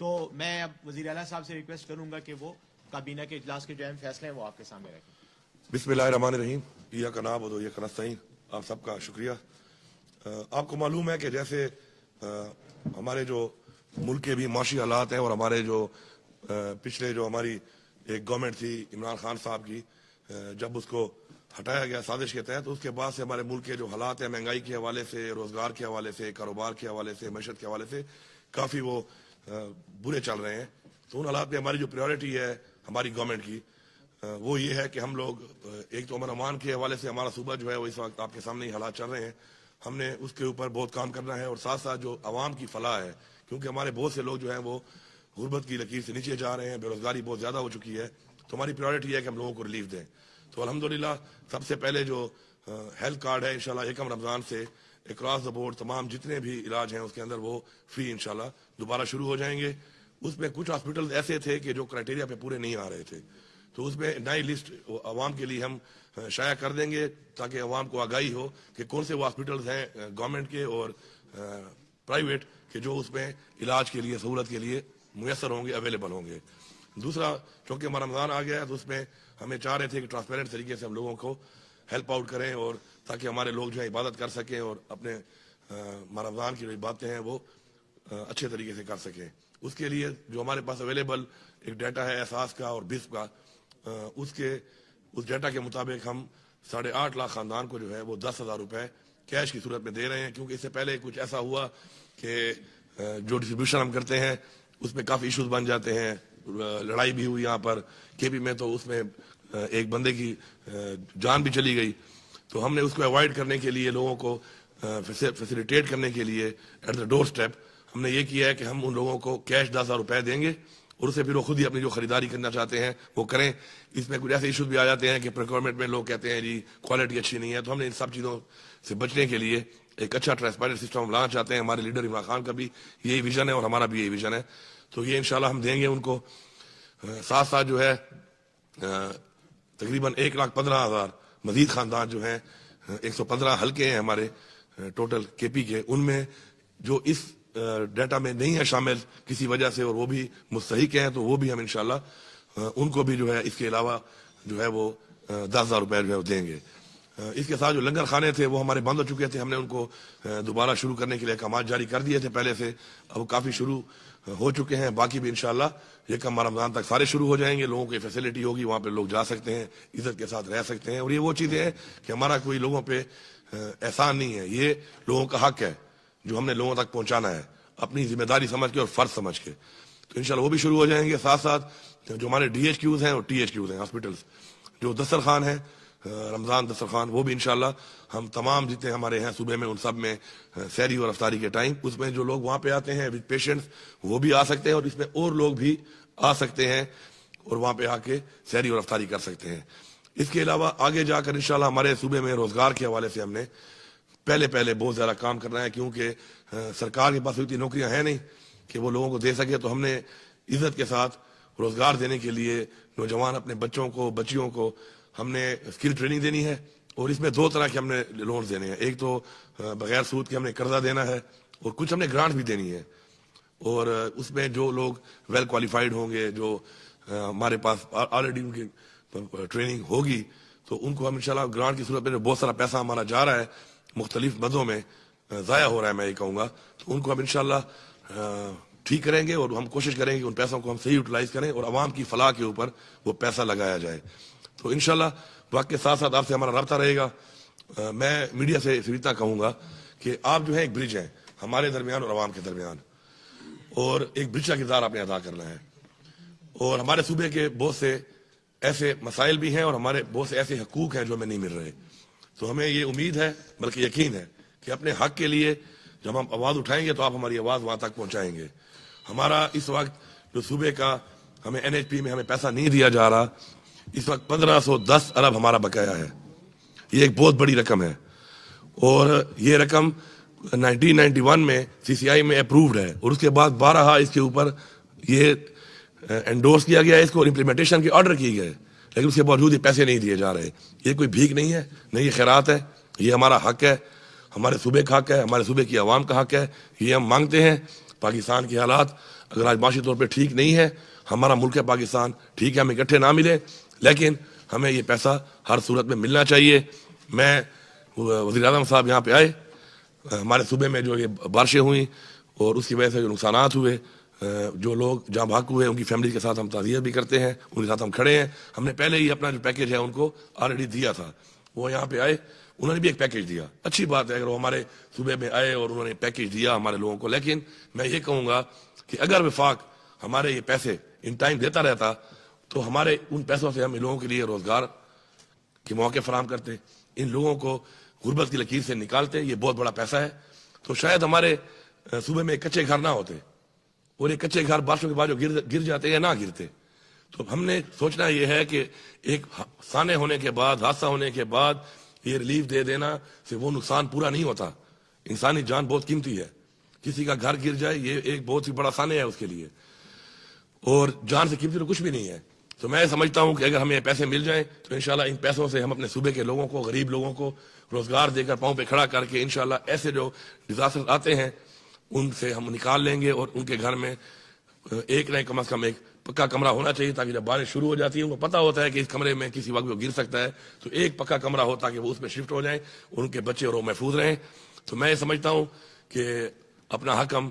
تو میں اب وزیر اعلیٰ صاحب سے ریکویسٹ کروں گا کہ وہ کابینہ کے اجلاس کے جو اہم فیصلے ہیں وہ آپ کے سامنے رکھیں. بسم اللہ الرحمن الرحیم. ایاک نعبد و ایاک نستعین. آپ سب کا شکریہ. آپ کو معلوم ہے کہ جیسے ہمارے جو ملک کے بھی معاشی حالات ہیں اور ہمارے جو پچھلے جو ہماری ایک گورنمنٹ تھی عمران خان صاحب کی، جب اس کو ہٹایا گیا سازش کے تحت، اس کے بعد سے ہمارے ملک کے جو حالات ہیں مہنگائی کے حوالے سے، روزگار کے حوالے سے، کاروبار کے حوالے سے، معیشت کے حوالے سے کافی وہ برے چل رہے ہیں. تو ان حالات میں ہماری جو پریورٹی ہے ہماری گورنمنٹ کی وہ یہ ہے کہ ہم لوگ ایک تو امن امان کے حوالے سے ہمارا صوبہ جو ہے وہ اس وقت آپ کے سامنے ہی حالات چل رہے ہیں، ہم نے اس کے اوپر بہت کام کرنا ہے، اور ساتھ ساتھ جو عوام کی فلاح ہے، کیونکہ ہمارے بہت سے لوگ جو ہیں وہ غربت کی لکیر سے نیچے جا رہے ہیں، بے روزگاری بہت زیادہ ہو چکی ہے. تو ہماری پریورٹی ہے کہ ہم لوگوں کو ریلیف دیں. تو الحمدللہ سب سے پہلے جو ہیلتھ کارڈ ہے انشاءاللہ یکم رمضان سے اکراس دا بورڈ تمام جتنے بھی علاج ہیں اس کے اندر وہ فری انشاءاللہ دوبارہ شروع ہو جائیں گے. اس میں کچھ ہاسپٹل ایسے تھے کہ جو کرائٹیریا پہ پورے نہیں آ رہے تھے، تو اس میں نئی لسٹ عوام کے لیے ہم شائع کر دیں گے تاکہ عوام کو آگاہی ہو کہ کون سے وہ ہاسپٹلز ہیں گورنمنٹ کے اور پرائیویٹ کہ جو اس میں علاج کے لیے سہولت کے لیے میسر ہوں گے، اویلیبل ہوں گے. دوسرا، چونکہ ہمارا رمضان آ گیا ہے تو اس میں ہمیں چاہ رہے تھے کہ ٹرانسپیرنٹ طریقے سے ہم لوگوں کو ہیلپ آؤٹ کریں اور تاکہ ہمارے لوگ جو ہے عبادت کر سکیں اور اپنے رمضان کی جو باتیں ہیں وہ اچھے طریقے سے کر سکیں. اس کے لیے جو ہمارے پاس اویلیبل ایک ڈیٹا ہے احساس کا اور بسپ کا، اس ڈیٹا کے مطابق ہم 8.5 لاکھ خاندان کو جو ہے وہ 10,000 روپے کیش کی صورت میں دے رہے ہیں. کیونکہ اس سے پہلے کچھ ایسا ہوا کہ جو ڈسٹریبیوشن ہم کرتے ہیں اس میں کافی ایشوز بن جاتے ہیں. لڑائی بھی ہوئی یہاں پر کے پی میں، تو اس میں ایک بندے کی جان بھی چلی گئی. تو ہم نے اس کو اوائڈ کرنے کے لیے، لوگوں کو فیسیلیٹیٹ کرنے کے لیے ایٹ دا ڈور اسٹیپ ہم نے یہ کیا ہے کہ ہم ان لوگوں کو کیش 10,000 روپے دیں گے اور اسے پھر وہ خود ہی اپنی جو خریداری کرنا چاہتے ہیں وہ کریں. اس میں کچھ ایسے ایشوز بھی آ جاتے ہیں کہ پروکیورمنٹ میں لوگ کہتے ہیں جی کوالٹی اچھی نہیں ہے. تو ہم نے ان سب چیزوں سے بچنے کے لیے ایک اچھا ٹرانسپیرنٹ سسٹم ہم لانا چاہتے ہیں. ہمارے لیڈر عمران خان کا بھی یہی ویژن ہے اور ہمارا بھی یہی ویژن ہے. تو یہ انشاءاللہ ہم دیں گے ان کو. ساتھ ساتھ جو ہے تقریباً 1,15,000 مزید خاندان جو ہیں، 115 حلقے ہیں ہمارے ٹوٹل کے پی کے، ان میں جو اس ڈیٹا میں نہیں ہے شامل کسی وجہ سے اور وہ بھی مستحق ہیں، تو وہ بھی ہم انشاءاللہ ان کو بھی جو ہے اس کے علاوہ جو ہے وہ 10,000 روپے جو ہے وہ دیں گے. اس کے ساتھ جو لنگر خانے تھے وہ ہمارے بند ہو چکے تھے، ہم نے ان کو دوبارہ شروع کرنے کے لیے احکامات جاری کر دیے تھے پہلے سے. اب وہ کافی شروع ہو چکے ہیں، باقی بھی انشاءاللہ یکم رمضان تک سارے شروع ہو جائیں گے. لوگوں کی فیسلٹی ہوگی، وہاں پہ لوگ جا سکتے ہیں، عزت کے ساتھ رہ سکتے ہیں. اور یہ وہ چیزیں ہیں کہ ہمارا کوئی لوگوں پہ احسان نہیں ہے، یہ لوگوں کا حق ہے جو ہم نے لوگوں تک پہنچانا ہے اپنی ذمہ داری سمجھ کے اور فرض سمجھ کے. تو انشاءاللہ وہ بھی شروع ہو جائیں گے. ساتھ ساتھ جو ہمارے ڈی ایچ کیوز ہیں اور ٹی ایچ کیوز ہیں، ہاسپٹلس جو دسترخوان ہیں، رمضان دسترخوان، وہ بھی انشاءاللہ ہم تمام جتنے ہمارے ہیں صوبے میں ان سب میں سحری اور افطاری کے ٹائم اس میں جو لوگ وہاں پہ آتے ہیں وتھ پیشنٹس وہ بھی آ سکتے ہیں، اور اس میں اور لوگ بھی آ سکتے ہیں اور وہاں پہ آ کے سحری اور افطاری کر سکتے ہیں. اس کے علاوہ آگے جا کر انشاءاللہ ہمارے صوبے میں روزگار کے حوالے سے ہم نے پہلے بہت زیادہ کام کرنا ہے، کیونکہ سرکار کے پاس اتنی نوکریاں ہیں نہیں کہ وہ لوگوں کو دے سکے. تو ہم نے عزت کے ساتھ روزگار دینے کے لیے نوجوان اپنے بچوں کو بچیوں کو ہم نے اسکل ٹریننگ دینی ہے. اور اس میں 2 طرح کے ہم نے لونز دینے ہیں. ایک تو بغیر سود کے ہم نے قرضہ دینا ہے اور کچھ ہم نے گرانٹ بھی دینی ہے. اور اس میں جو لوگ ویل کوالیفائڈ ہوں گے، جو ہمارے پاس آلریڈی ان کی ٹریننگ ہوگی، تو ان کو ہم انشاءاللہ گرانٹ کی صورت میں جو بہت سارا پیسہ ہمارا جا رہا ہے مختلف مدوں میں ضائع ہو رہا ہے میں یہ کہوں گا، تو ان کو ہم انشاءاللہ ٹھیک کریں گے اور ہم کوشش کریں گے کہ ان پیسوں کو ہم صحیح یوٹیلائز کریں اور عوام کی فلاح کے اوپر وہ پیسہ لگایا جائے. تو انشاءاللہ وقت کے ساتھ ساتھ آپ سے ہمارا رابطہ رہے گا. میں میڈیا سے اتنا کہوں گا کہ آپ جو ہے ایک برج ہیں ہمارے درمیان اور عوام کے درمیان، اور ایک برج کا کردار آپ نے ادا کرنا ہے. اور ہمارے صوبے کے بہت سے ایسے مسائل بھی ہیں اور ہمارے بہت سے ایسے حقوق ہیں جو ہمیں نہیں مل رہے. تو ہمیں یہ امید ہے بلکہ یقین ہے کہ اپنے حق کے لیے جب ہم آواز اٹھائیں گے تو آپ ہماری آواز وہاں تک پہنچائیں گے. ہمارا اس وقت جو صوبے کا ہمیں این ایچ پی میں ہمیں پیسہ نہیں دیا جا رہا، اس وقت 1510 ارب ہمارا بقایا ہے. یہ ایک بہت بڑی رقم ہے اور یہ رقم 1991 میں سی سی آئی میں اپرووڈ ہے اور اس کے بعد 12 اس کے اوپر یہ انڈورس کیا گیا ہے، اس کو امپلیمنٹیشن کے آرڈر کیے گئے، لیکن اس کے باوجود یہ پیسے نہیں دیے جا رہے. یہ کوئی بھیک نہیں ہے، نہیں یہ خیرات ہے، یہ ہمارا حق ہے، ہمارے صوبے کا حق ہے، ہمارے صوبے کی عوام کا حق ہے. یہ ہم مانگتے ہیں. پاکستان کے حالات اگر آج معاشی طور پہ ٹھیک نہیں ہے, ہمارا ملک ہے پاکستان, ٹھیک ہے ہمیں اکٹھے نہ ملے, لیکن ہمیں یہ پیسہ ہر صورت میں ملنا چاہیے. میں وزیر اعظم صاحب یہاں پہ آئے, ہمارے صوبے میں جو یہ بارشیں ہوئیں اور اس کی وجہ سے جو نقصانات ہوئے, جو لوگ جہاں بھاگ ہوئے ان کی فیملی کے ساتھ ہم تعزیت بھی کرتے ہیں, ان کے ساتھ ہم کھڑے ہیں. ہم نے پہلے ہی اپنا جو پیکیج ہے ان کو آلریڈی دیا تھا. وہ یہاں پہ آئے, انہوں نے بھی ایک پیکیج دیا. اچھی بات ہے اگر وہ ہمارے صوبے میں آئے اور انہوں نے پیکیج دیا ہمارے لوگوں کو, لیکن میں یہ کہوں گا کہ اگر وفاق ہمارے یہ پیسے ان ٹائم دیتا رہتا تو ہمارے ان پیسوں سے ہم ان لوگوں کے لیے روزگار کے موقع فراہم کرتے, ان لوگوں کو غربت کی لکیر سے نکالتے. یہ بہت بڑا پیسہ ہے. تو شاید ہمارے صوبے میں کچے گھر نہ ہوتے, اور یہ کچے گھر بارشوں کے بعد جو گر جاتے یا نہ گرتے. تو ہم نے سوچنا یہ ہے کہ ایک سانے ہونے کے بعد, حادثہ ہونے کے بعد یہ ریلیف دے دینا سے وہ نقصان پورا نہیں ہوتا. انسانی جان بہت قیمتی ہے. کسی کا گھر گر جائے یہ ایک بہت ہی بڑا سانے ہے اس کے لیے, اور جان سے قیمتی تو کچھ بھی نہیں ہے. تو میں سمجھتا ہوں کہ اگر ہمیں پیسے مل جائیں تو انشاءاللہ ان پیسوں سے ہم اپنے صوبے کے لوگوں کو, غریب لوگوں کو روزگار دے کر پاؤں پہ کھڑا کر کے انشاءاللہ ایسے جو ڈیزاسٹر آتے ہیں ان سے ہم نکال لیں گے. اور ان کے گھر میں ایک نہیں کم از کم ایک پکا کمرہ ہونا چاہیے, تاکہ جب بارش شروع ہو جاتی ہے ان کو پتہ ہوتا ہے کہ اس کمرے میں کسی وقت وہ گر سکتا ہے, تو ایک پکا کمرہ ہو تاکہ وہ اس میں شفٹ ہو جائیں اور ان کے بچے اور وہ محفوظ رہیں. تو میں یہ سمجھتا ہوں کہ اپنا حق ہم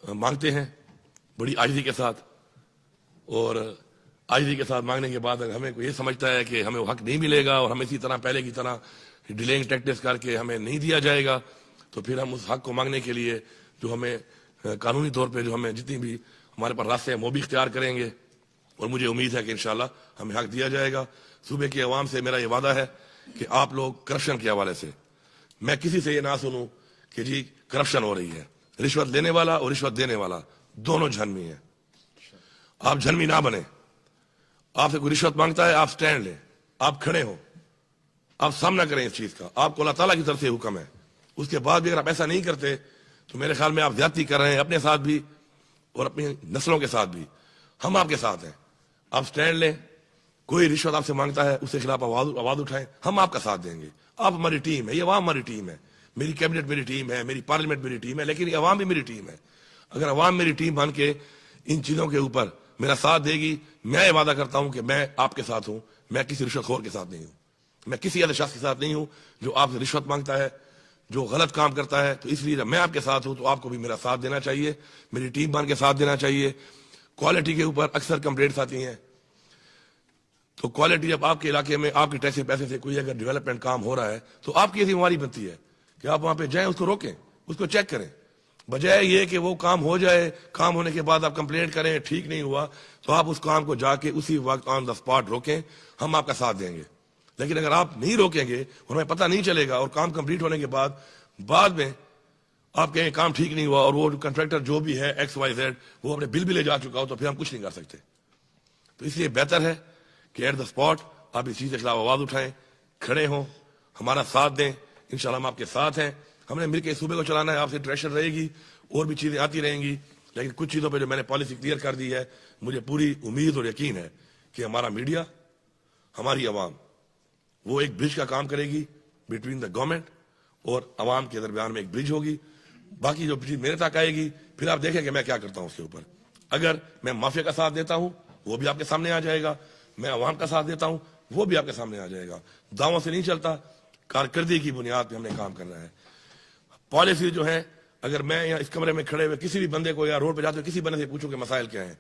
مانگتے ہیں بڑی عاجزی کے ساتھ, اور عاجزی کے ساتھ مانگنے کے بعد اگر ہمیں کوئی یہ سمجھتا ہے کہ ہمیں وہ حق نہیں ملے گا اور ہمیں اسی طرح پہلے کی طرح ڈیلنگ ٹیکٹس کر کے ہمیں نہیں دیا جائے گا, تو پھر ہم اس حق کو مانگنے کے لیے جو ہمیں قانونی طور پہ جو ہمیں جتنی بھی ہمارے پاس راستے ہیں وہ بھی اختیار کریں گے. اور مجھے امید ہے کہ انشاءاللہ ہمیں حق دیا جائے گا. صوبے کی عوام سے میرا یہ وعدہ ہے کہ آپ لوگ کرپشن کے حوالے سے, میں کسی سے یہ نہ سنوں کہ جی کرپشن ہو رہی ہے. رشوت لینے والا اور رشوت دینے والا دونوں جھنمی ہیں. آپ جھنمی نہ بنیں. آپ سے کوئی رشوت مانگتا ہے آپ سٹینڈ لیں, آپ کھڑے ہوں, آپ سامنا کریں اس چیز کا. آپ کو اللہ تعالیٰ کی طرف سے حکم ہے. اس کے بعد بھی اگر آپ ایسا نہیں کرتے تو میرے خیال میں آپ زیادتی کر رہے ہیں اپنے ساتھ بھی اور اپنی نسلوں کے ساتھ بھی. ہم آپ کے ساتھ ہیں. آپ سٹینڈ لیں. کوئی رشوت آپ سے مانگتا ہے اس کے خلاف آواز اٹھائیں, ہم آپ کا ساتھ دیں گے. آپ ہماری ٹیم ہے, یہ عوام ہماری ٹیم ہے, میری کیبنٹ میری ٹیم ہے, میری پارلیمنٹ میری ٹیم ہے, لیکن یہ عوام بھی میری ٹیم ہے. اگر عوام میری ٹیم بن کے ان چیزوں کے اوپر میرا ساتھ دے گی, میں یہ وعدہ کرتا ہوں کہ میں آپ کے ساتھ ہوں. میں کسی رشوت خور کے ساتھ نہیں ہوں. میں کسی ایسے شخص کے ساتھ نہیں ہوں جو آپ سے رشوت مانگتا ہے, جو غلط کام کرتا ہے. تو اس لیے جب میں آپ کے ساتھ ہوں تو آپ کو بھی میرا ساتھ دینا چاہیے, میری ٹیم بن کے ساتھ دینا چاہیے. کوالٹی کے اوپر اکثر کمپلینٹس آتی ہیں, تو کوالٹی جب آپ کے علاقے میں آپ کے ٹیکس کے پیسے سے کوئی اگر ڈیولپمنٹ کام ہو رہا ہے تو آپ کی ذمہ داری بنتی ہے کہ آپ وہاں پہ جائیں, اس کو روکیں, اس کو چیک کریں. بجائے یہ کہ وہ کام ہو جائے, کام ہونے کے بعد آپ کمپلینٹ کریں ٹھیک نہیں ہوا, تو آپ اس کام کو جا کے اسی وقت آن دا اسپاٹ روکیں. ہم آپ کا ساتھ دیں گے. لیکن اگر آپ نہیں روکیں گے اور ہمیں پتہ نہیں چلے گا اور کام کمپلیٹ ہونے کے بعد میں آپ کہیں کام ٹھیک نہیں ہوا اور وہ کنٹریکٹر جو بھی ہے ایکس وائی زیڈ وہ اپنے بل بھی لے جا چکا ہو, تو پھر ہم کچھ نہیں کر سکتے. تو اس لیے بہتر ہے کہ ایٹ دا اسپاٹ آپ اس چیز کے خلاف آواز اٹھائیں, کھڑے ہوں, ہمارا ساتھ دیں. انشاءاللہ ہم آپ کے ساتھ ہیں. ہم نے مل کے صوبے کو چلانا ہے. آپ سے انٹریکشن رہے گی, اور بھی چیزیں آتی رہیں گی, لیکن کچھ چیزوں پہ جو میں نے پالیسی کلیئر کر دی ہے, مجھے پوری امید اور یقین ہے کہ ہمارا میڈیا, ہماری عوام وہ ایک برج کا کام کرے گی بٹوین دا گورنمنٹ اور عوام کے درمیان میں ایک برج ہوگی. باقی جو چیز میرے تک آئے گی پھر آپ دیکھیں کہ میں کیا کرتا ہوں اس کے اوپر. اگر میں مافیا کا ساتھ دیتا ہوں وہ بھی آپ کے سامنے آ جائے گا, میں عوام کا ساتھ دیتا ہوں وہ بھی آپ کے سامنے آ جائے گا. دعووں سے نہیں چلتا, کارکردگی کی بنیاد پہ ہم نے کام کرنا ہے. پالیسی جو ہے, اگر میں یہاں اس کمرے میں کھڑے ہوئے کسی بھی بندے کو یا روڈ پہ جاتے ہوئے کسی بندے سے پوچھوں کہ مسائل کیا ہیں,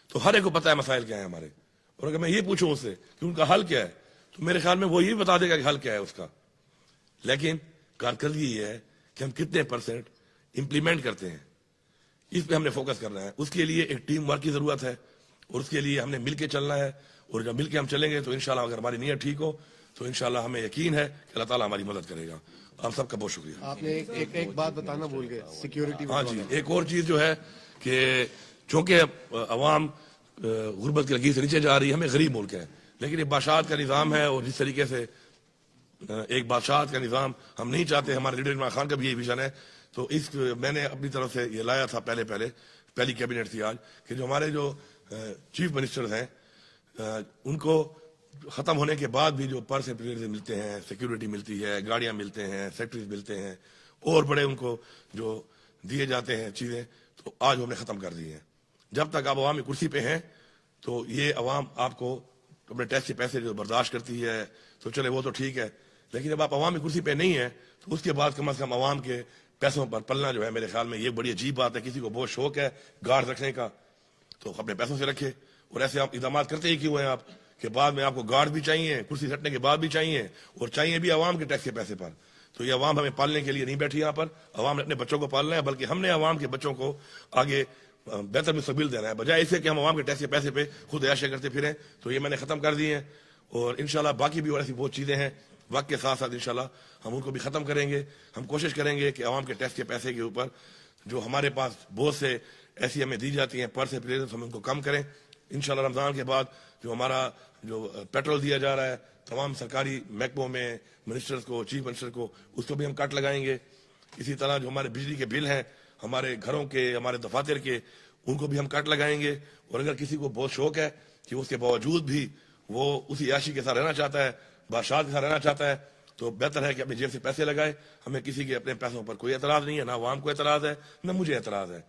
تو ہر ایک کو پتا ہے مسائل کیا ہیں ہمارے. اور اگر میں یہ پوچھوں اس سے کہ ان کا حل کیا ہے, تو میرے خیال میں وہ یہ بتا دے گا کہ حل کیا ہے اس کا. لیکن کارکردگی یہ ہے کہ ہم کتنے پرسنٹ امپلیمنٹ کرتے ہیں, اس پہ ہم نے فوکس کرنا ہے. اس کے لیے ایک ٹیم ورک کی ضرورت ہے, اور اس کے لیے ہم نے مل کے چلنا ہے. اور جب مل کے ہم چلیں گے تو انشاءاللہ اگر ہماری نیت ٹھیک ہو تو انشاءاللہ ہمیں یقین ہے کہ اللہ تعالیٰ ہماری مدد کرے گا. آپ سب کا بہت شکریہ. آپ نے ایک بات بتانا بھول گئے, سیکیورٹی. ہاں جی, ایک اور چیز جو ہے کہ چونکہ عوام غربت کی لکیر سے نیچے جا رہی ہے, ہمیں غریب ملک ہے, لیکن یہ بادشاہت کا نظام ہے, اور جس طریقے سے ایک بادشاہت کا نظام ہم نہیں چاہتے. ہمارے لیڈر عمران خان کا بھی یہی ویژن ہے. تو اس میں نے اپنی طرف سے یہ لایا تھا پہلی کیبنٹ تھی آج, کہ جو ہمارے جو چیف منسٹر ہیں ان کو ختم ہونے کے بعد بھی جو پرس ملتے ہیں, سیکیورٹی ملتی ہے, گاڑیاں ملتے ہیں, سیکٹریز ملتے ہیں, اور بڑے ان کو جو دیے جاتے ہیں چیزیں, تو آج ہم نے ختم کر دی ہیں. جب تک آپ عوامی کرسی پہ ہیں تو یہ عوام آپ کو اپنے ٹیکس کے پیسے جو برداشت کرتی ہے تو چلے وہ تو ٹھیک ہے، لیکن جب آپ عوامی کرسی پہ نہیں ہیں تو اس کے بعد کم از کم عوام کے پیسوں پر پلنا جو ہے میرے خیال میں یہ بڑی عجیب بات ہے. کسی کو بہت شوق ہے گارڈ رکھنے کا تو اپنے پیسوں سے رکھے، اور ایسے آپ اقدامات کرتے ہی کیوں ہیں آپ کہ بعد میں آپ کو گارڈ بھی چاہیے، کرسی ہٹنے کے بعد بھی چاہیے، اور چاہیے بھی عوام کے ٹیکس کے پیسے پر. تو یہ عوام ہمیں پالنے کے لیے نہیں بیٹھی یہاں پر، عوام نے اپنے بچوں کو پالنا ہے، بلکہ ہم نے عوام کے بچوں کو آگے بہتر مستقبل دینا ہے، بجائے اسے کہ ہم عوام کے ٹیکس کے پیسے پہ خود عیاشی کرتے پھریں. تو یہ میں نے ختم کر دی ہیں، اور انشاءاللہ باقی بھی اور ایسی بہت چیزیں ہیں وقت کے ساتھ ساتھ انشاءاللہ ہم ان کو بھی ختم کریں گے. ہم کوشش کریں گے کہ عوام کے ٹیکس کے پیسے کے اوپر جو ہمارے پاس بہت سے ایسی ہمیں دی جاتی ہیں پر سے پلیز ہم ان کو کم کریں. انشاءاللہ رمضان کے بعد جو ہمارا جو پیٹرول دیا جا رہا ہے تمام سرکاری محکموں میں منسٹرز کو، چیف منسٹر کو، اس کو بھی ہم کٹ لگائیں گے. اسی طرح جو ہمارے بجلی کے بل ہیں ہمارے گھروں کے، ہمارے دفاتر کے، ان کو بھی ہم کٹ لگائیں گے. اور اگر کسی کو بہت شوق ہے کہ اس کے باوجود بھی وہ اسی عیاشی کے ساتھ رہنا چاہتا ہے، بادشاہت کے ساتھ رہنا چاہتا ہے، تو بہتر ہے کہ اپنی جیب سے پیسے لگائے. ہمیں کسی کے اپنے پیسوں پر کوئی اعتراض نہیں ہے، نہ عوام کو اعتراض ہے نہ مجھے اعتراض ہے،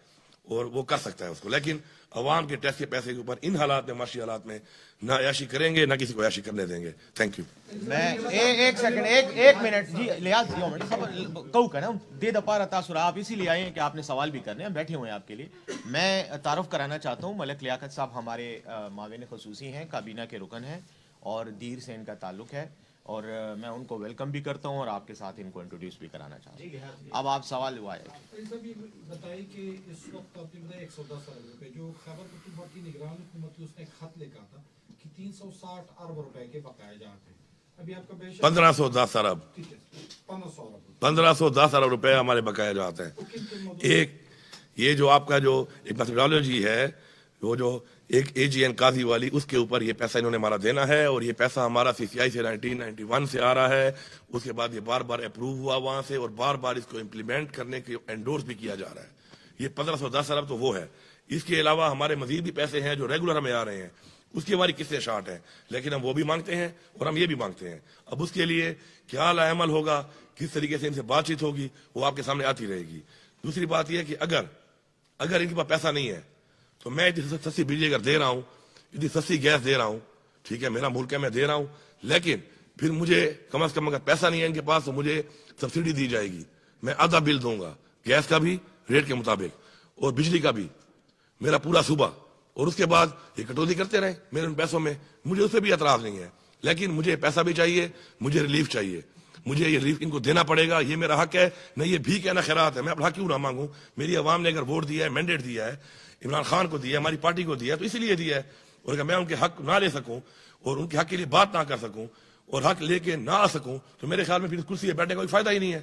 اور وہ کر سکتا ہے اس کو. لیکن عوام کے ٹیکس کے پیسے کے اوپر ان حالات میں، معاشی حالات میں نہ عیاشی کریں گے، نہ کسی کو عیاشی کرنے دیں گے. Thank you. میں ایک سیکنڈ، ایک منٹ جی لیاز جی منٹ سب کہو کہ نا دے دپا رہتا سر آپ اسی لیے آئے ہیں کہ آپ نے سوال بھی کرنے ہیں، بیٹھے ہوئے ہیں آپ کے لیے. میں تعارف کرانا چاہتا ہوں ملک لیاقت صاحب ہمارے معاون خصوصی ہیں، کابینہ کے رکن ہیں، اور دیر سے ان کا تعلق ہے، اور میں ان کو ویلکم بھی کرتا ہوں اور آپ کے ساتھ ان کو انٹروڈیوس بھی کرانا چاہتا ہوں. اب آپ سوال ہوا ہے بتائیے کہ اس وقت آپ نے بتایا 110 ارب روپے جو خیبر پختونخوا کی نگران حکومت کی اس نے خط لکھا تھا کہ 360 ارب روپے کے بقائے جاتے ہیں. ابھی آپ کا بے شک 1510 ارب 1510 ارب روپے ہمارے بقایا جاتے ہیں. ایک یہ جو آپ کا جو ایک میتھڈالوجی ہے، وہ جو ایک اے جی این قاضی والی، اس کے اوپر یہ پیسہ انہوں نے ہمارا دینا ہے، اور یہ پیسہ ہمارا سی سی آئی سے 1991 سے آ رہا ہے. اس کے بعد یہ بار بار اپروو ہوا وہاں سے، اور بار بار اس کو امپلیمنٹ کرنے کے انڈورس بھی کیا جا رہا ہے. یہ 1510 ارب تو وہ ہے. اس کے علاوہ ہمارے مزید بھی پیسے ہیں جو ریگولر ہمیں آ رہے ہیں، اس کی ہماری قسطیں شارٹ ہیں، لیکن ہم وہ بھی مانگتے ہیں اور ہم یہ بھی مانگتے ہیں. اب اس کے لیے کیا عمل ہوگا، کس طریقے سے ان سے بات چیت ہوگی، وہ آپ کے سامنے آتی رہے گی. دوسری بات یہ ہے کہ اگر ان کے پاس پیسہ نہیں ہے تو میں اتنی سستی بجلی اگر دے رہا ہوں، اتنی سستی گیس دے رہا ہوں، ٹھیک ہے میرا ملک ہے میں دے رہا ہوں، لیکن پھر مجھے کم از کم اگر پیسہ نہیں ہے ان کے پاس تو مجھے سبسڈی دی جائے گی. میں آدھا بل دوں گا، گیس کا بھی ریٹ کے مطابق اور بجلی کا بھی، میرا پورا صوبہ. اور اس کے بعد یہ کٹوتی کرتے رہے میرے ان پیسوں میں، مجھے اس پہ بھی اعتراض نہیں ہے، لیکن مجھے پیسہ بھی چاہیے، مجھے ریلیف چاہیے، مجھے یہ ریلیف ان کو دینا پڑے گا. یہ میرا حق ہے، نہ یہ بھی کہنا خیرات ہے. میں اپنا حق کیوں نہ مانگوں؟ میری عوام نے اگر ووٹ دیا ہے، مینڈیٹ دیا ہے، عمران خان کو دیا ہے، ہماری پارٹی کو دیا ہے، تو اسی لیے دیا ہے. اور اگر میں ان کے حق نہ لے سکوں اور ان کے حق کے لیے بات نہ کر سکوں اور حق لے کے نہ آ سکوں تو میرے خیال میں پھر کرسی پہ بیٹھنے کا کوئی فائدہ ہی نہیں ہے.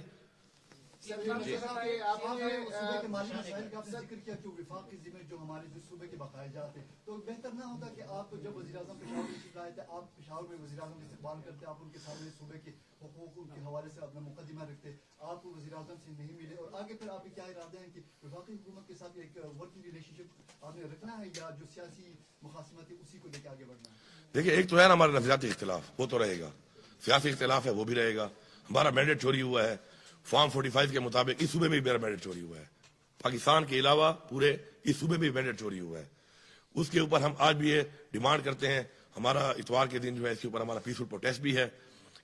جو ہمارے جو صوبے کے بقائے جاتے ہیں تو بہتر نہ ہوتا کہ آپ جب وزیر اعظم پشاور تشریف لائے تھے، آپ پشاور میں وزیر اعظم کا استقبال کرتے، آپ ان کے سامنے صوبے کے حقوق کے حوالے سے اپنا مقدمہ رکھتے، آپ وزیر اعظم سے نہیں ملے، اور آگے پھر آپ کے کیا ارادے ہیں کہ وفاقی حکومت کے ساتھ ایک ورکنگ ریلیشن شپ آپ نے رکھنا ہے، یا جو سیاسی مخاصمت ہے اسی کو لے کے آگے بڑھنا ہے؟ دیکھیے ایک تو ہے نا ہمارا نظریاتی اختلاف، وہ تو رہے گا، سیاسی اختلاف ہے وہ بھی رہے گا. ہمارا مینڈیٹ چوری ہوا ہے فارم 45 کے مطابق، اس صوبے میں بھی میرا مینڈیٹ چوری ہوا ہے، پاکستان کے علاوہ پورے اس صوبے میں بھی مینڈیٹ چوری ہوا ہے. اس کے اوپر ہم آج بھی یہ ڈیمانڈ کرتے ہیں، ہمارا اتوار کے دن جو ہے اس کے اوپر ہمارا پیسفل پروٹیسٹ بھی ہے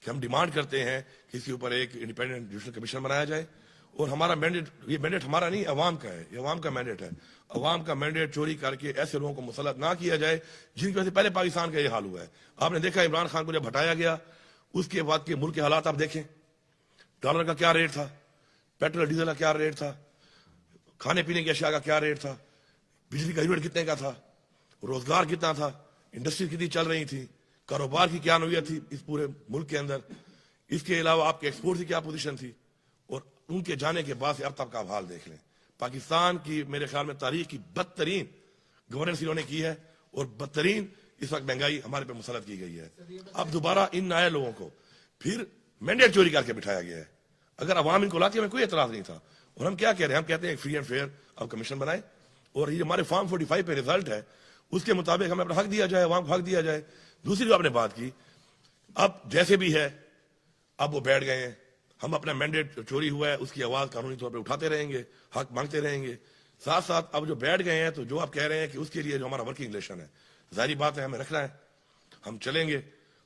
کہ ہم ڈیمانڈ کرتے ہیں کہ اس کے اوپر ایک انڈیپینڈنٹ جوڈیشل کمیشن بنایا جائے. اور ہمارا مینڈیٹ، یہ مینڈیٹ ہمارا نہیں عوام کا ہے، یہ عوام کا مینڈیٹ ہے. عوام کا مینڈیٹ چوری کر کے ایسے لوگوں کو مسلط نہ کیا جائے جن کی وجہ سے پہلے پاکستان کا یہ حال ہوا ہے. آپ نے دیکھا عمران خان کو جب ہٹایا گیا اس کے بعد کے ملک کے حالات آپ دیکھیں، ڈالر کا کیا ریٹ تھا، پیٹرول ڈیزل کا کیا ریٹ تھا، کھانے پینے کی اشیاء کا کیا ریٹ تھا، بجلی کا یونٹ کتنے کا تھا، روزگار کتنا تھا، انڈسٹری کتنی چل رہی تھی، کاروبار کی کیا نوعیت تھی اس پورے ملک کے اندر. اس کے علاوہ آپ کے ایکسپورٹ کی کیا پوزیشن تھی. اور ان کے جانے کے بعد سے اب تک کا حال دیکھ لیں. پاکستان کی میرے خیال میں تاریخ کی بدترین گورننس انہوں نے کی ہے، اور بدترین اس وقت مہنگائی ہمارے پہ مسلط کی گئی ہے. اب دوبارہ ان نئے لوگوں کو پھر مینڈیٹ چوری کر کے بٹھایا گیا ہے. اگر عوام ان کو لاتی ہمیں کوئی اعتراض نہیں تھا. اور ہم کیا کہہ رہے ہیں؟ ہم کہتے ہیں فری اینڈ فیئر اب کمیشن بنائیں، اور یہ ہمارے فارم 45 پہ ریزلٹ ہے اس کے مطابق ہمیں اپنا حق دیا جائے، عوام کو حق دیا جائے. دوسری جو آپ نے بات کی، اب جیسے بھی ہے اب وہ بیٹھ گئے ہیں، ہم اپنا مینڈیٹ چوری ہوا ہے اس کی آواز قانونی طور پہ اٹھاتے رہیں گے، حق مانگتے رہیں گے. ساتھ ساتھ اب جو بیٹھ گئے ہیں تو جو آپ کہہ رہے ہیں کہ اس کے لیے جو ہمارا ورکنگ ریلیشن ہے ظاہری بات ہے ہمیں رکھنا ہے, ہم چلیں گے,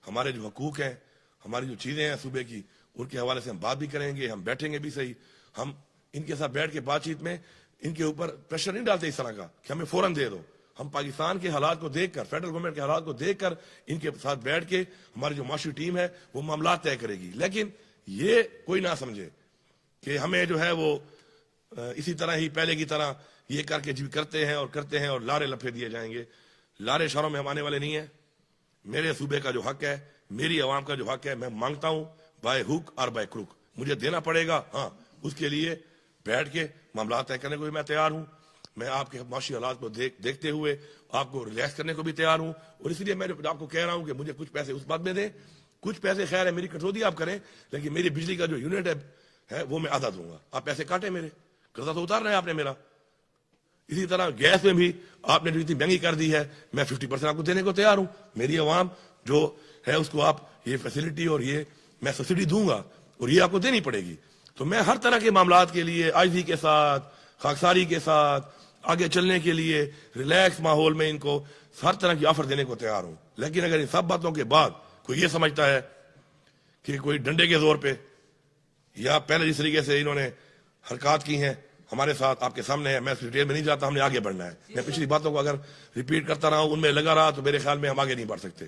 ہمارے جو حقوق ہیں ہماری جو چیزیں ہیں صوبے کی ان کے حوالے سے ہم بات بھی کریں گے, ہم بیٹھیں گے بھی صحیح, ہم ان کے ساتھ بیٹھ کے بات چیت میں ان کے اوپر پریشر نہیں ڈالتے اس طرح کا کہ ہمیں فوراً دے دو. ہم پاکستان کے حالات کو دیکھ کر, فیڈرل گورنمنٹ کے حالات کو دیکھ کر ان کے ساتھ بیٹھ کے ہماری جو معاشی ٹیم ہے وہ معاملات طے کرے گی. لیکن یہ کوئی نہ سمجھے کہ ہمیں جو ہے وہ اسی طرح ہی پہلے کی طرح یہ کر کے کرتے ہیں اور لارے لپے دیے جائیں گے. لارے شہروں میں ہم آنے والے نہیں ہیں. میرے صوبے کا جو حق ہے, میری عوام کا جو حق ہے, میں مانگتا ہوں بائی ہوک اور بائی کروک مجھے دینا پڑے گا. ہاں, اس کے لیے بیٹھ کے معاملات طے کرنے کو بھی میں تیار ہوں. میں آپ کے معاشی حالات کو دیکھتے ہوئے آپ کو ریلیکس کرنے کو بھی تیار ہوں. اور اس لیے میں آپ کو کہہ رہا ہوں کہ مجھے کچھ پیسے اس بات میں دیں, کچھ پیسے خیر ہے میری کٹوتی آپ کریں, لیکن میری بجلی کا جو یونٹ ہے وہ میں آدھا دوں گا. آپ پیسے کاٹیں, میرے قرضہ تو اتارنا ہے آپ نے میرا. اسی طرح گیس میں بھی آپ نے جو اتنی مہنگی کر دی ہے میں 50% آپ کو دینے کو تیار ہوں. میری عوام جو ہے اس کو آپ یہ فیسلٹی اور یہ میں سبسڈی دوں گا اور یہ آپ کو دینی پڑے گی. تو میں ہر طرح کے معاملات کے لیے عاجزی کے ساتھ, خاکساری کے ساتھ آگے چلنے کے لیے ریلیکس ماحول میں ان کو ہر طرح کی آفر دینے کو تیار ہوں. لیکن اگر ان سب باتوں کے بعد کوئی یہ سمجھتا ہے کہ کوئی ڈنڈے کے زور پہ یا پہلے جس طریقے سے انہوں نے حرکات کی ہیں ہمارے ساتھ آپ کے سامنے ہے, میں اس ڈیٹیل میں نہیں جاتا, ہم نے آگے بڑھنا ہے. میں پچھلی باتوں کو اگر ریپیٹ کرتا رہا ہوں, ان میں لگا رہا, تو میرے خیال میں ہم آگے نہیں بڑھ سکتے.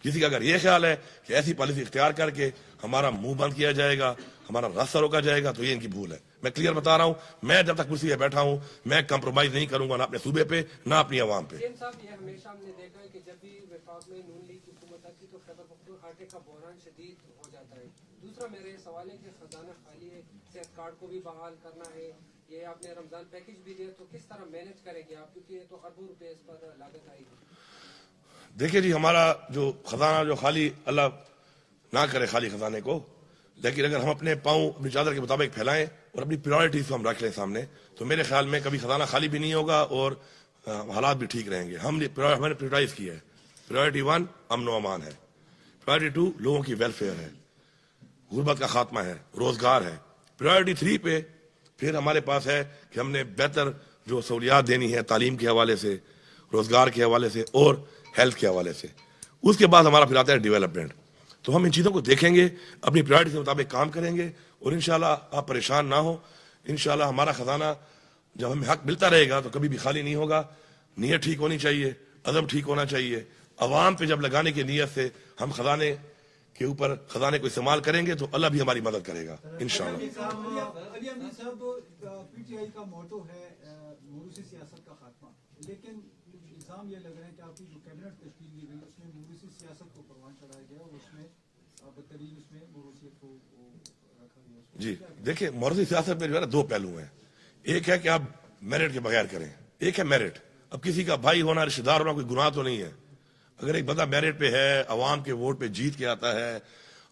کسی کا اگر یہ خیال ہے کہ ایسی پالیسی اختیار کر کے ہمارا منہ بند کیا جائے گا, ہمارا راستہ روکا جائے گا, تو یہ ان کی بھول ہے. میں کلیئر بتا رہا ہوں, میں جب تک کرسی پہ بیٹھا ہوں میں کمپرومائز نہیں کروں گا, نہ اپنے صوبے پہ نہ اپنی عوام پہ. صاحب, یہ ہمیشہ ہم نے دیکھا ہے کہ جب بھی وفاق میں نون لیگ کی حکومت آتی تو خیبر پختونخوا آٹے کا بحران شدید ہو جاتا ہے. دوسرا میرا یہ سوال ہے کہ خزانہ خالی ہے, صحت کارڈ کو بھی بحال کرنا ہے, یہ آپ نے رمضان پیکج بھی دیا, تو کس طرح مینج کریں گے آپ, کیونکہ یہ تو اربوں روپے اس پر لاگت آئے گی. دیکھیے جی, ہمارا جو خزانہ جو خالی اللہ نہ کرے خالی خزانے کو, لیکن اگر ہم اپنے پاؤں اپنی چادر کے مطابق پھیلائیں اور اپنی پرائرٹیز کو ہم رکھ لیں سامنے, تو میرے خیال میں کبھی خزانہ خالی بھی نہیں ہوگا اور حالات بھی ٹھیک رہیں گے. ہم نے پرائرٹائز کی ہے. پرائرٹی 1 امن و امان ہے, پرائرٹی 2 لوگوں کی ویلفیئر ہے, غربت کا خاتمہ ہے, روزگار ہے. پرائرٹی 3 پہ پھر ہمارے پاس ہے کہ ہم نے بہتر جو سہولیات دینی ہے تعلیم کے حوالے سے, روزگار کے حوالے سے اور ہیلتھ کے حوالے سے. اس کے بعد ہمارا پھر آتا ہے ڈیولپمنٹ. تو ہم ان چیزوں کو دیکھیں گے, اپنی پرائرٹی کے مطابق کام کریں گے, اور انشاءاللہ آپ پریشان نہ ہو. انشاءاللہ ہمارا خزانہ جب ہمیں حق ملتا رہے گا تو کبھی بھی خالی نہیں ہوگا. نیت ٹھیک ہونی چاہیے, عزم ٹھیک ہونا چاہیے. عوام پہ جب لگانے کی نیت سے ہم خزانے کے اوپر خزانے کو استعمال کریں گے تو اللہ بھی ہماری مدد کرے گا انشاءاللہ. علی امین صاحب, پی ٹی آئی کا موٹو ہے موروثی سیاست کا خاتمہ, لیکن الزام یہ لگ رہا ہے کہ آپ کی جو کیبنٹ تشکیل دی گئی اس میں موروثی سیاست کو پروان چڑھایا گیا اور اس میں بدترین اس میں موروثیت کو رکھا گیا. جی دیکھیں, موروثی سیاست میں جو ہے نا 2 پہلو ہیں. ایک ہے کہ آپ میرٹ کے بغیر کریں, ایک ہے میرٹ. اب کسی کا بھائی ہونا, رشتہ دار ہونا کوئی گناہ تو نہیں ہے. اگر ایک بندہ میرٹ پہ ہے, عوام کے ووٹ پہ جیت کے آتا ہے,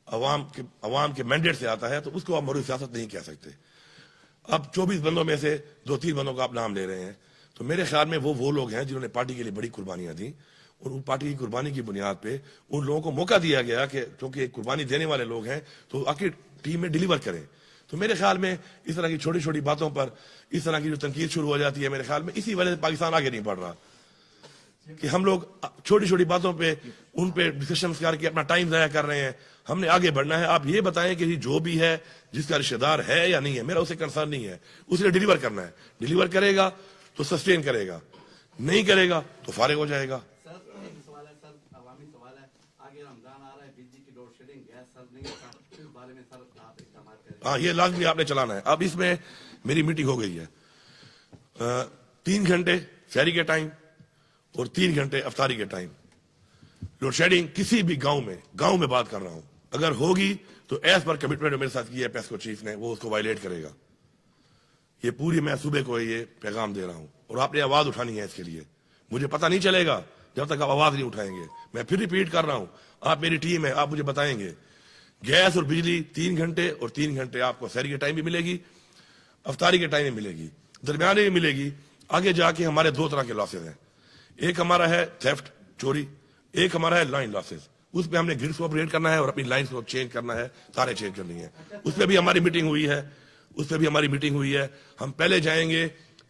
عوام کے مینڈیٹ سے آتا ہے, تو اس کو آپ موروثی سیاست نہیں کہہ سکتے. اب 24 بندوں میں سے 2-3 بندوں کا آپ نام لے رہے ہیں, تو میرے خیال میں وہ لوگ ہیں جنہوں نے پارٹی کے لیے بڑی قربانیاں دیں, اور ان پارٹی کی قربانی کی بنیاد پہ ان لوگوں کو موقع دیا گیا کہ چونکہ قربانی دینے والے لوگ ہیں تو آ کے ٹیم میں ڈیلیور کریں. تو میرے خیال میں اس طرح کی چھوٹی چھوٹی باتوں پر اس طرح کی جو تنقید شروع ہو جاتی ہے, میرے خیال میں اسی وجہ سے پاکستان آگے نہیں بڑھ رہا کہ ہم لوگ چھوٹی چھوٹی باتوں پہ ان پہ ڈسکشن کر کے اپنا ٹائم ضائع کر رہے ہیں. ہم نے آگے بڑھنا ہے. آپ یہ بتائیں کہ جو بھی ہے جس کا رشتہ دار ہے یا نہیں ہے, میرا اسے کنسرن نہیں ہے, اسے ڈیلیور کرنا ہے. ڈیلیور کرے گا تو سسٹین کرے گا, نہیں کرے گا تو فارغ ہو جائے گا. سر ایک سوال ہے, سر عوامی سوال ہے, آگے رمضان آ رہا ہے, بجلی کی لوڈ شیڈنگ, گیس سر نہیں ہوتا, اس بارے میں سر آپ اقدامات کریں. ہاں, یہ لازمی آپ نے چلانا ہے. اب اس میں میری میٹنگ ہو گئی ہے, 3 گھنٹے سحری کے ٹائم اور 3 گھنٹے افطاری کے ٹائم. لوڈ شیڈنگ کسی بھی گاؤں میں بات کر رہا ہوں, اگر ہوگی تو ایز پر کمٹمنٹ میرے ساتھ کی ہے پیسکو چیف نے, وہ اس کو وائلیٹ کرے گا. یہ پوری میں صوبے کو یہ پیغام دے رہا ہوں, اور آپ نے آواز اٹھانی ہے اس کے لیے. مجھے پتہ نہیں چلے گا جب تک آپ آواز نہیں اٹھائیں گے. میں پھر ریپیٹ کر رہا ہوں, آپ میری ٹیم ہے, آپ مجھے بتائیں گے. گیس اور بجلی 3 گھنٹے اور 3 گھنٹے آپ کو سحری کے ٹائم بھی ملے گی, افطاری کے ٹائم بھی ملے گی, درمیانے بھی ملے گی. آگے جا کے ہمارے 2 طرح کے لاسز ہیں. ایک ہمارا ہے تھیفٹ, چوری, ایک ہمارا ہے لائن لاسز. اس پہ ہم نے گرڈس کو اپریٹ کرنا ہے اور اپنی لائنز کو چینج کرنا ہے, تاریں چینج کرنی ہے. اس پہ بھی ہماری میٹنگ ہوئی ہے, ہم پہلے جائیں گے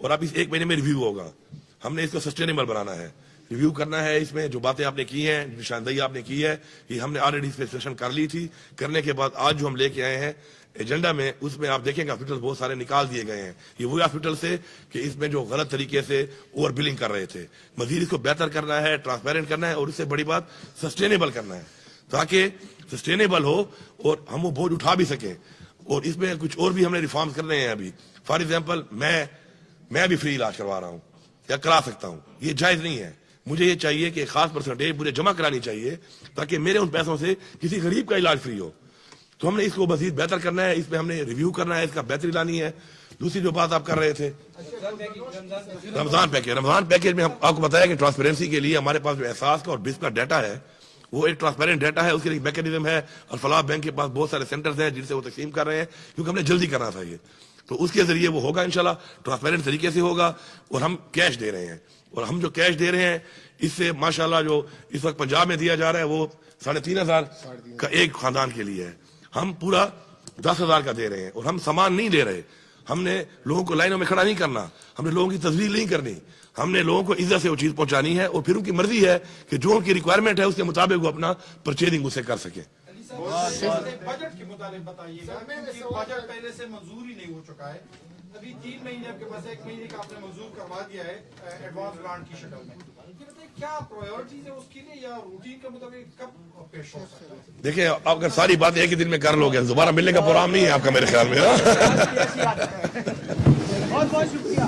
اور اب اس 1 مہینے میں ریویو ہوگا. ہم نے اس کو سسٹینیبل بنانا ہے, ریویو کرنا ہے. اس میں جو باتیں آپ نے کی ہیں, نشاندہی آپ نے کی ہے, یہ ہم نے آلریڈی اس پہ سیشن کر لی تھی. کرنے کے بعد آج جو ہم لے کے آئے ہیں ایجنڈا میں, اس میں آپ دیکھیں گے ہاسپٹل بہت سارے نکال دیے گئے ہیں. یہ وہی ہاسپٹل سے کہ اس میں جو غلط طریقے سے اوور بلنگ کر رہے تھے. مزید اس کو بہتر کرنا ہے, ٹرانسپیرنٹ کرنا ہے, اور اس سے بڑی بات سسٹینیبل کرنا ہے, تاکہ سسٹینیبل ہو اور ہم وہ بوجھ اٹھا بھی سکیں. اور اس میں کچھ اور بھی ہم نے ریفارمز کرنے ہیں. ابھی فار ایگزامپل میں بھی فری علاج کروا رہا ہوں یا کرا سکتا ہوں. یہ جائز نہیں ہے. مجھے یہ چاہیے کہ ایک خاص پرسنٹیج مجھے جمع کرانی چاہیے تاکہ میرے ان پیسوں سے کسی غریب کا علاج فری ہو. تو ہم نے اس کو مزید بہتر کرنا ہے, اس میں ہم نے ریویو کرنا ہے, اس کا بہتری لانی ہے. دوسری جو بات آپ کر رہے تھے رمضان پیکیج میں ہم آپ کو بتایا کہ ٹرانسپیرنسی کے لیے ہمارے پاس جو احساس کا اور بس کا ڈیٹا ہے وہ ایک ٹرانسپیرنٹ ڈیٹا ہے. اس کے لیے میکینزم ہے. الفلاح بینک کے پاس بہت سارے سینٹرز ہیں جن سے وہ تقسیم کر رہے ہیں, کیونکہ ہم نے جلدی کرنا تھا یہ. تو اس کے ذریعے وہ ہوگا انشاءاللہ, ٹرانسپیرنٹ طریقے سے ہوگا. اور ہم کیش دے رہے ہیں, اور ہم جو کیش دے رہے ہیں اس سے ماشاءاللہ جو اس وقت پنجاب میں دیا جا رہا ہے وہ 3,500 کا ایک خاندان کے لیے ہے. ہم پورا 10,000 کا دے رہے ہیں, اور ہم سامان نہیں دے رہے. ہم نے لوگوں کو لائنوں میں کھڑا نہیں کرنا, ہم نے لوگوں کی تزویر نہیں کرنی. ہم نے لوگوں کو عزت سے وہ چیز پہنچانی ہے, اور پھر ان کی مرضی ہے کہ جو ان کی ریکوائرمنٹ ہے اس کے مطابق وہ اپنا پرچیزنگ اسے کر سکے. بجٹ کے متعلق بتائیے گا, کیونکہ بجٹ پہلے سے منظور ہی نہیں ہو چکا ہے. ابھی 3 مہینے آپ کے پاس, 1 مہینے کا آپ نے منظور کروا دیا ہے ایڈوانس گرانٹ کی شکل میں. یہ بتائیے کیا پرائیورٹیز ہے اس کے لیے, یا روٹین کے مطابق کب پیش ہو سکتا ہے؟ دیکھیں آپ اگر ساری باتیں ایک ہی دن میں کر لو گے, دوبارہ ملنے کا پروگرام نہیں ہے آپ کا میرے خیال میں. بہت بہت شکریہ.